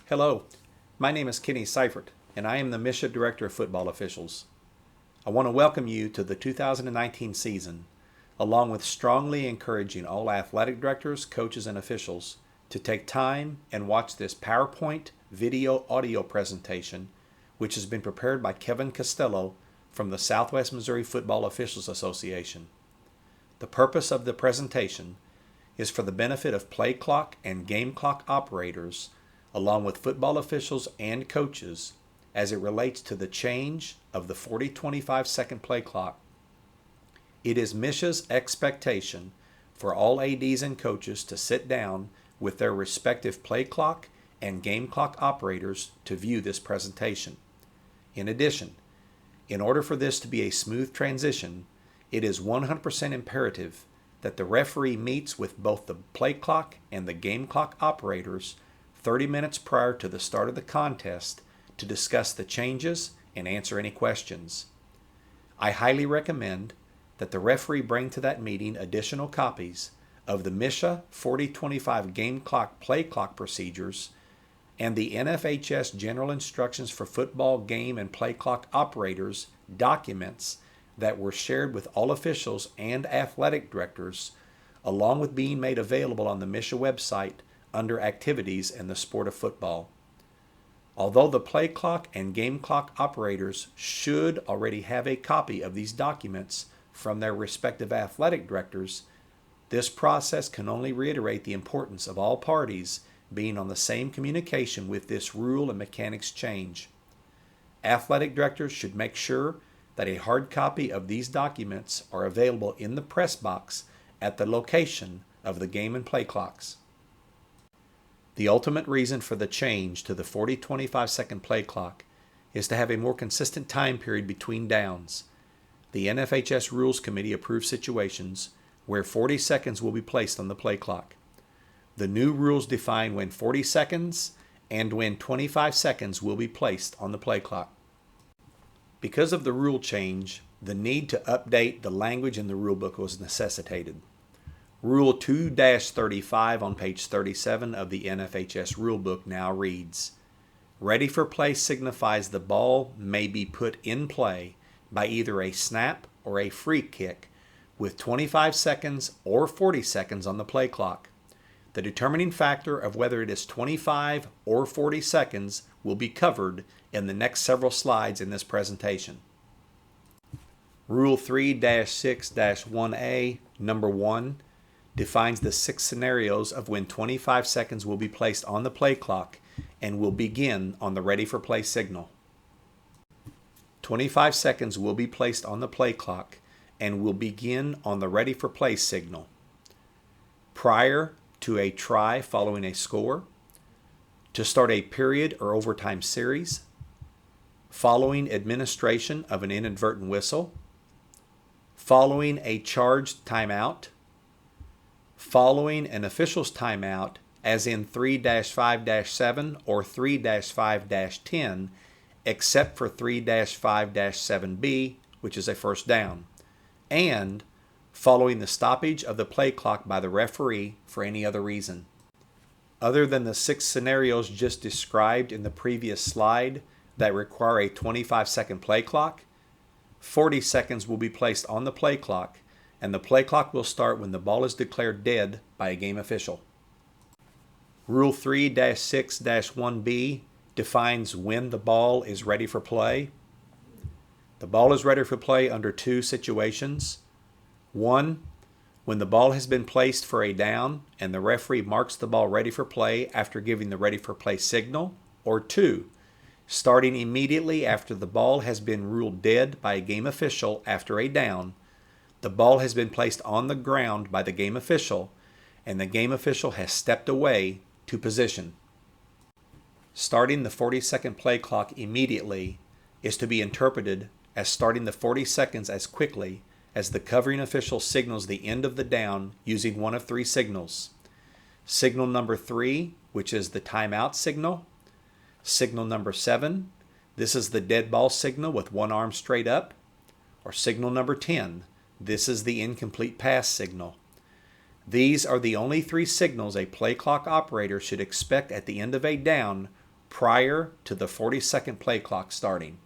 Hello, my name is Kenny Seifert, and I am the MSHSAA Director of Football Officials. I want to welcome you to the 2019 season, along with strongly encouraging all athletic directors, coaches, and officials to take time and watch this PowerPoint video audio presentation, which has been prepared by Kevin Costello from the Southwest Missouri Football Officials Association. The purpose of the presentation is for the benefit of play clock and game clock operators, along with football officials and coaches, as it relates to the change of the 40-25 second play clock. It is MSHSAA's expectation for all ADs and coaches to sit down with their respective play clock and game clock operators to view this presentation. In addition, in order for this to be a smooth transition, it is 100% imperative that the referee meets with both the play clock and the game clock operators 30 minutes prior to the start of the contest to discuss the changes and answer any questions. I highly recommend that the referee bring to that meeting additional copies of the MSHSAA 40-25 game clock play clock procedures and the NFHS General Instructions for Football Game and Play Clock Operators documents that were shared with all officials and athletic directors, along with being made available on the MSHSAA website under Activities in the Sport of Football. Although the play clock and game clock operators should already have a copy of these documents from their respective athletic directors, this process can only reiterate the importance of all parties being on the same communication with this rule and mechanics change. Athletic directors should make sure that a hard copy of these documents are available in the press box at the location of the game and play clocks. The ultimate reason for the change to the 40-25 second play clock is to have a more consistent time period between downs. The NFHS Rules Committee approves situations where 40 seconds will be placed on the play clock. The new rules define when 40 seconds and when 25 seconds will be placed on the play clock. Because of the rule change, the need to update the language in the rulebook was necessitated. Rule 2-35 on page 37 of the NFHS rulebook now reads, "Ready for play signifies the ball may be put in play by either a snap or a free kick with 25 seconds or 40 seconds on the play clock. The determining factor of whether it is 25 or 40 seconds will be covered in the next several slides in this presentation." Rule 3-6-1A, number 1, defines the 6 scenarios of when 25 seconds will be placed on the play clock and will begin on the ready for play signal. 25 seconds will be placed on the play clock and will begin on the ready for play signal. Prior to a try following a score, to start a period or overtime series, following administration of an inadvertent whistle, following a charged timeout, following an official's timeout, as in 3-5-7 or 3-5-10, except for 3-5-7B, which is a first down, and following the stoppage of the play clock by the referee for any other reason. Other than the 6 scenarios just described in the previous slide that require a 25-second play clock, 40 seconds will be placed on the play clock, and the play clock will start when the ball is declared dead by a game official. Rule 3-6-1B defines when the ball is ready for play. The ball is ready for play under 2 situations. 1, when the ball has been placed for a down and the referee marks the ball ready for play after giving the ready for play signal. Or 2, starting immediately after the ball has been ruled dead by a game official after a down, the ball has been placed on the ground by the game official, and the game official has stepped away to position. Starting the 40-second play clock immediately is to be interpreted as starting the 40 seconds as quickly as the covering official signals the end of the down using one of 3 signals. Signal number 3, which is the timeout signal. Signal number 7, this is the dead ball signal with one arm straight up. Or signal number 10, this is the incomplete pass signal. These are the only 3 signals a play clock operator should expect at the end of a down prior to the 40-second play clock starting.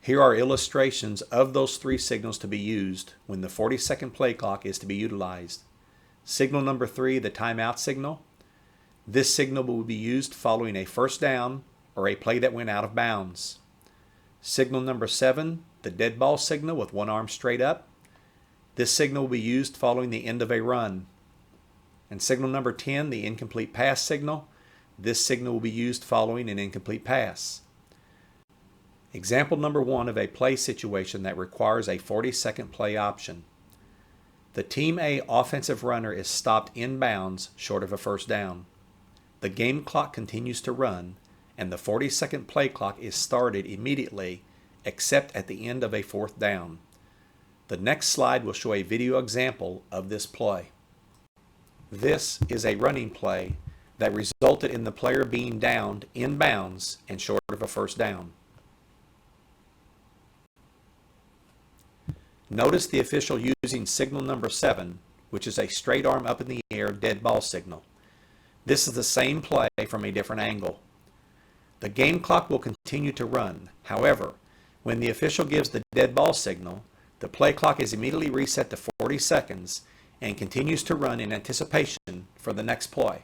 Here are illustrations of those three signals to be used when the 40-second play clock is to be utilized. Signal number 3, the timeout signal. This signal will be used following a first down or a play that went out of bounds. Signal number 7, the dead ball signal with one arm straight up. This signal will be used following the end of a run. And signal number 10, the incomplete pass signal. This signal will be used following an incomplete pass. Example number 1 of a play situation that requires a 40-second play option. The Team A offensive runner is stopped in bounds short of a first down. The game clock continues to run, and the 40-second play clock is started immediately except at the end of a fourth down. The next slide will show a video example of this play. This is a running play that resulted in the player being downed in bounds and short of a first down. Notice the official using signal number 7, which is a straight arm up in the air dead ball signal. This is the same play from a different angle. The game clock will continue to run. However, when the official gives the dead ball signal, the play clock is immediately reset to 40 seconds and continues to run in anticipation for the next play.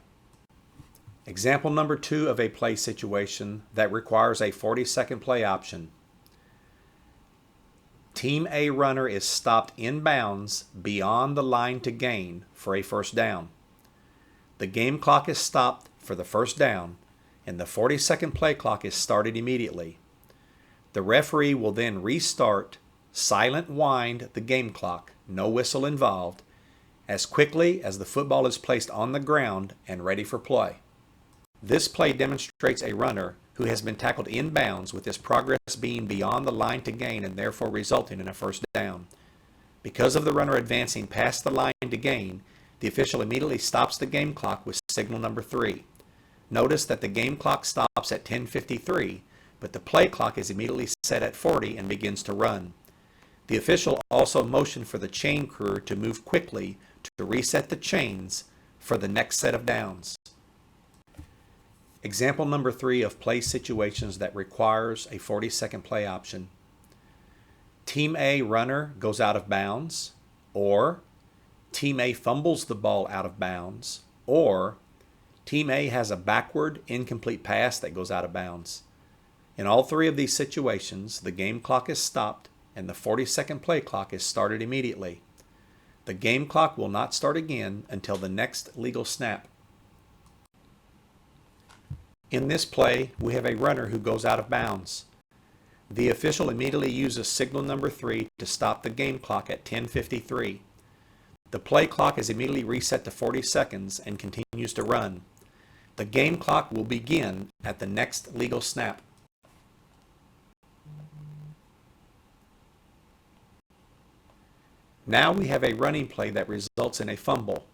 Example number 2 of a play situation that requires a 40-second play option. Team A runner is stopped in bounds beyond the line to gain for a first down. The game clock is stopped for the first down, and the 40-second play clock is started immediately. The referee will then restart, silent wind the game clock, no whistle involved, as quickly as the football is placed on the ground and ready for play. This play demonstrates a runner who has been tackled in bounds with his progress being beyond the line to gain and therefore resulting in a first down. Because of the runner advancing past the line to gain, the official immediately stops the game clock with signal number 3. Notice that the game clock stops at 10:53, but the play clock is immediately set at 40 and begins to run. The official also motioned for the chain crew to move quickly to reset the chains for the next set of downs. Example number 3 of play situations that requires a 40-second play option. Team A runner goes out of bounds, or Team A fumbles the ball out of bounds, or Team A has a backward incomplete pass that goes out of bounds. In all three of these situations, the game clock is stopped and the 40-second play clock is started immediately. The game clock will not start again until the next legal snap. In this play, we have a runner who goes out of bounds. The official immediately uses signal number 3 to stop the game clock at 10:53. The play clock is immediately reset to 40 seconds and continues to run. The game clock will begin at the next legal snap. Now we have a running play that results in a fumble.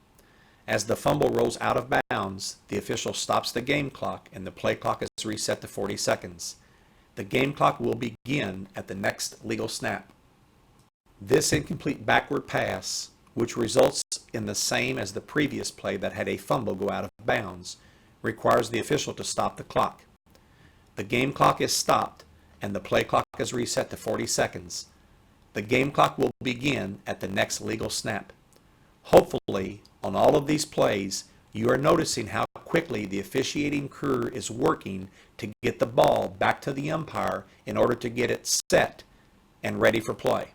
As the fumble rolls out of bounds, the official stops the game clock and the play clock is reset to 40 seconds. The game clock will begin at the next legal snap. This incomplete backward pass, which results in the same as the previous play that had a fumble go out of bounds, requires the official to stop the clock. The game clock is stopped and the play clock is reset to 40 seconds. The game clock will begin at the next legal snap. Hopefully, on all of these plays, you are noticing how quickly the officiating crew is working to get the ball back to the umpire in order to get it set and ready for play.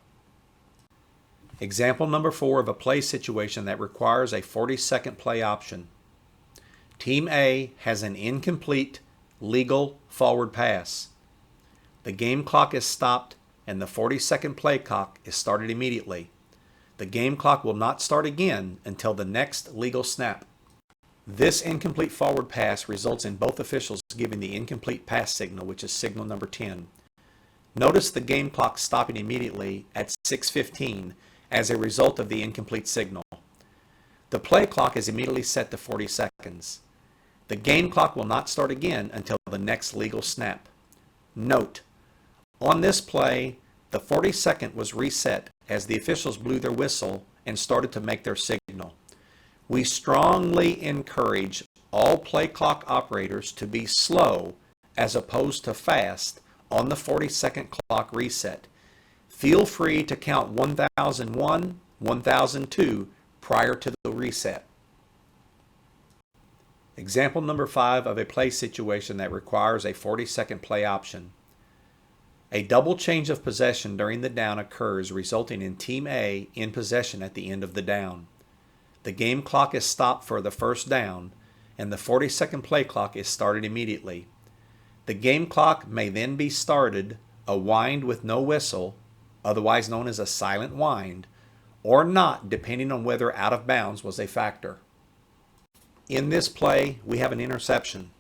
Example number 4 of a play situation that requires a 40-second play option. Team A has an incomplete legal forward pass. The game clock is stopped and the 40-second play clock is started immediately. The game clock will not start again until the next legal snap. This incomplete forward pass results in both officials giving the incomplete pass signal, which is signal number 10. Notice the game clock stopping immediately at 6:15 as a result of the incomplete signal. The play clock is immediately set to 40 seconds. The game clock will not start again until the next legal snap. Note, on this play, the 40-second was reset as the officials blew their whistle and started to make their signal. We strongly encourage all play clock operators to be slow as opposed to fast on the 40-second clock reset. Feel free to count 1001, 1002 prior to the reset. Example number 5 of a play situation that requires a 40-second play option. A double change of possession during the down occurs, resulting in Team A in possession at the end of the down. The game clock is stopped for the first down, and the 40-second play clock is started immediately. The game clock may then be started, a wind with no whistle, otherwise known as a silent wind, or not, depending on whether out of bounds was a factor. In this play, we have an interception.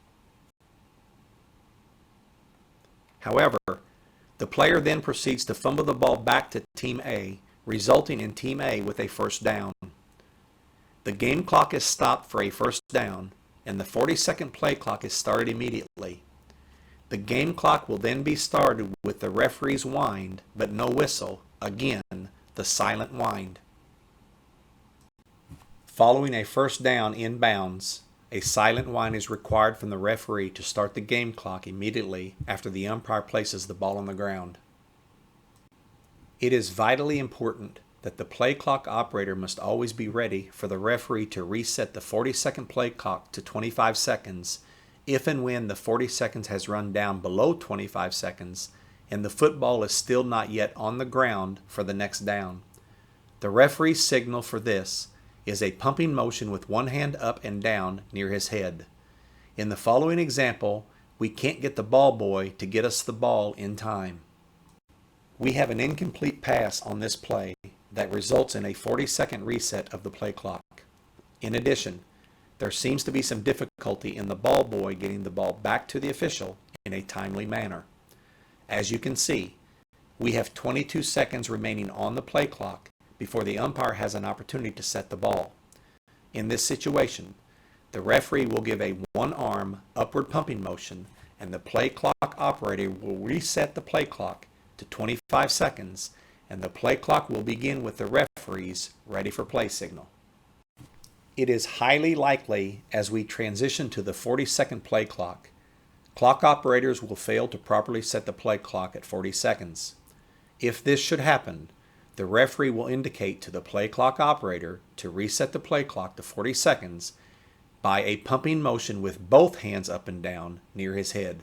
However, the player then proceeds to fumble the ball back to Team A, resulting in Team A with a first down. The game clock is stopped for a first down, and the 40-second play clock is started immediately. The game clock will then be started with the referee's wind, but no whistle, again, the silent wind. Following a first down in bounds, a silent wind is required from the referee to start the game clock immediately after the umpire places the ball on the ground. It is vitally important that the play clock operator must always be ready for the referee to reset the 40-second play clock to 25 seconds if and when the 40 seconds has run down below 25 seconds and the football is still not yet on the ground for the next down. The referee's signal for this is a pumping motion with one hand up and down near his head. In the following example, we can't get the ball boy to get us the ball in time. We have an incomplete pass on this play that results in a 40-second reset of the play clock. In addition, there seems to be some difficulty in the ball boy getting the ball back to the official in a timely manner. As you can see, we have 22 seconds remaining on the play clock before the umpire has an opportunity to set the ball. In this situation, the referee will give a one-arm upward pumping motion, and the play clock operator will reset the play clock to 25 seconds, and the play clock will begin with the referee's ready for play signal. It is highly likely as we transition to the 40-second play clock, clock operators will fail to properly set the play clock at 40 seconds. If this should happen, the referee will indicate to the play clock operator to reset the play clock to 40 seconds by a pumping motion with both hands up and down near his head.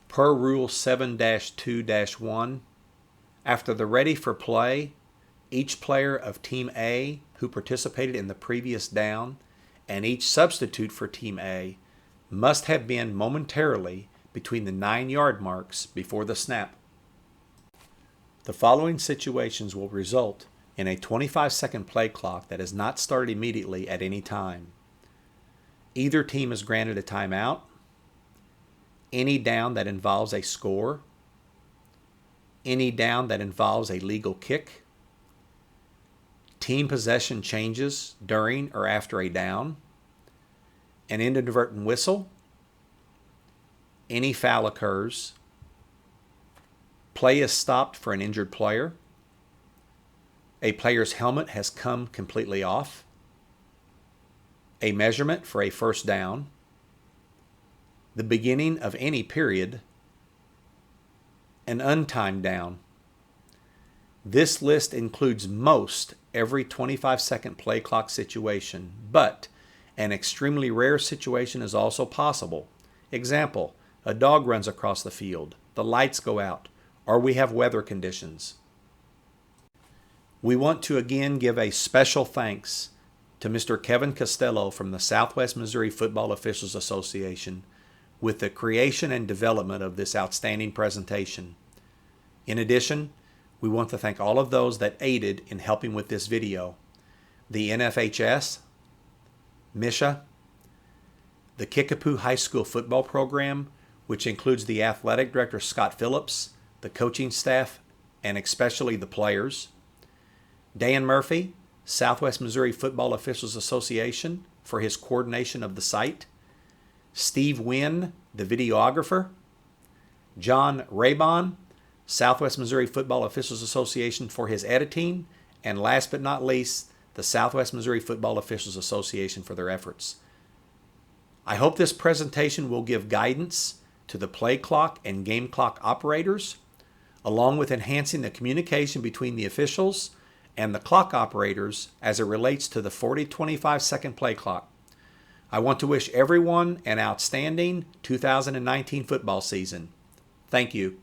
Per Rule 7-2-1, after the ready for play, each player of Team A who participated in the previous down and each substitute for Team A must have been momentarily between the 9-yard marks before the snap. The following situations will result in a 25-second play clock that is not started immediately at any time. Either team is granted a timeout, any down that involves a score, any down that involves a legal kick, team possession changes during or after a down, an inadvertent whistle, any foul occurs, play is stopped for an injured player, a player's helmet has come completely off, a measurement for a first down, the beginning of any period, an untimed down. This list includes most every 25-second play clock situation, but an extremely rare situation is also possible. Example, a dog runs across the field, the lights go out, or we have weather conditions. We want to again give a special thanks to Mr. Kevin Costello from the Southwest Missouri Football Officials Association with the creation and development of this outstanding presentation. In addition, we want to thank all of those that aided in helping with this video: the NFHS, MSHA, the Kickapoo High School football program, which includes the athletic director Scott Phillips, the coaching staff, and especially the players, Dan Murphy, Southwest Missouri Football Officials Association, for his coordination of the site, Steve Wynn, the videographer, John Raybon, Southwest Missouri Football Officials Association, for his editing, and last but not least, the Southwest Missouri Football Officials Association for their efforts. I hope this presentation will give guidance to the play clock and game clock operators, along with enhancing the communication between the officials and the clock operators as it relates to the 40-25 second play clock. I want to wish everyone an outstanding 2019 football season. Thank you.